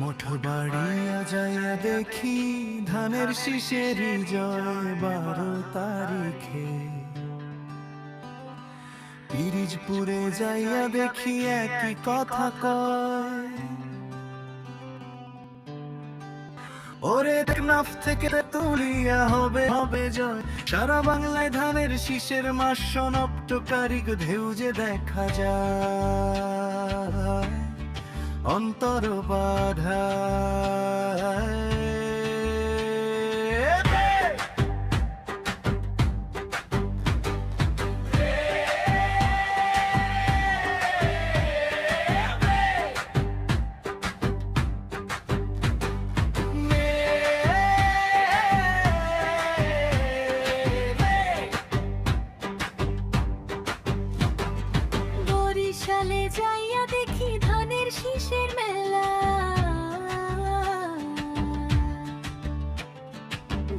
মঠ বাড়িয়া যাইয়া দেখি ধানের শীষেরই জয় 12 তারিখে। পিরিজপুরে যাইয়া দেখি একই কথা কয়, ওরে টেকনাফ থেকে তুলিয়া হবে হবে জয়। সারা বাংলায় ধানের শীষের মাস সনপ্টকারিক ঢেউ যে দেখা যায় অন্তর বাধায়। বরিশালে যাইয়া দেখি ধানের শীষের মেলা,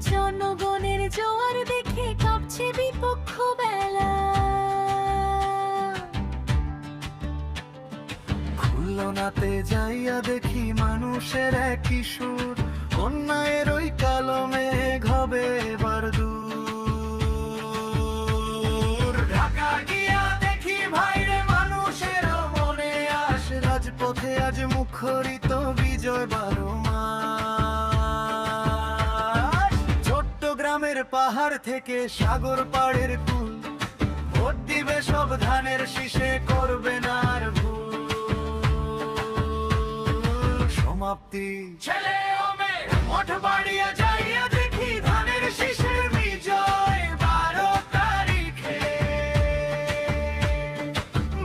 জনগণের জোয়ার দেখে কাঁপছে বিপক্ষ বেলা। খুলনাতে যাইয়া দেখি মানুষের একই সুর, অন্যায়ের ওই কালো মেঘ হবে এবার দূর। ঢাকা গিয়া দেখি ভাইরে মানুষের মনে আস, রাজপথে আজ মুখরিত বিজয় 12 মাস। চট্টগ্রামের পাহাড় থেকে সাগর পাড়ের কুল, ভোট দিবে সব ধানের শীষে, করবে না আর ভুল। সমাপ্তি ছেলে ও মেয়ে মঠ বাড়িয়া যাইয়া দেখি ধানের শীষের বিজয় 12 তারিখে।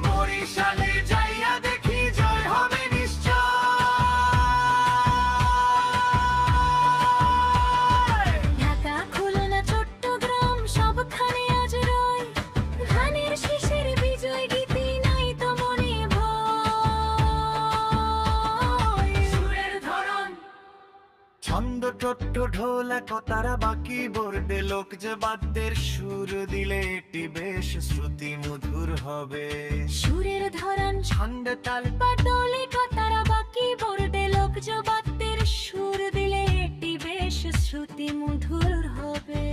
বরিশালে যাইয়া দেখি জয় হবে নিশ্চয়। ঢাকা, খুলনা, চট্টগ্রাম সবখানে আজ রয় ধানের শীষের বিজয় গীতি, নাই তো মনে ভয়। সুরের ধরন ছন্দ টট্ট ঢোল একতারা বাকি বোর্ডে লোক যে বাদ্যের সুর দিলে এটি বেশ শ্রুতি মধুর হবে। সুরের ধরন ছন্দ তাল পাটলে কতারা বাকি বোর্ডে লোক জবাতের সুর দিলে এটি বেশ শ্রুতি মধুর হবে।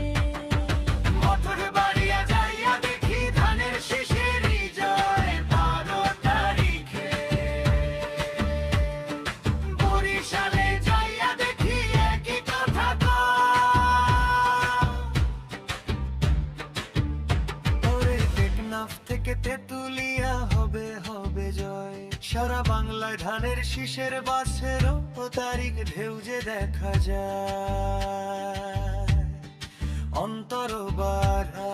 মঠের বাড়িয়া যাইয়া দেখি ধানের শীষেরই জয় 12 তারিখে। বরিশালে যাইয়া দেখি একই কথা কয়, ওরে টেকনাফ থেকে তেতুলিয়া হবে হবে জয়। সারা বাংলায় ধানের শীষের 12 তারিখ ঢেউ যে দেখা যায় অন্তর বাড়া।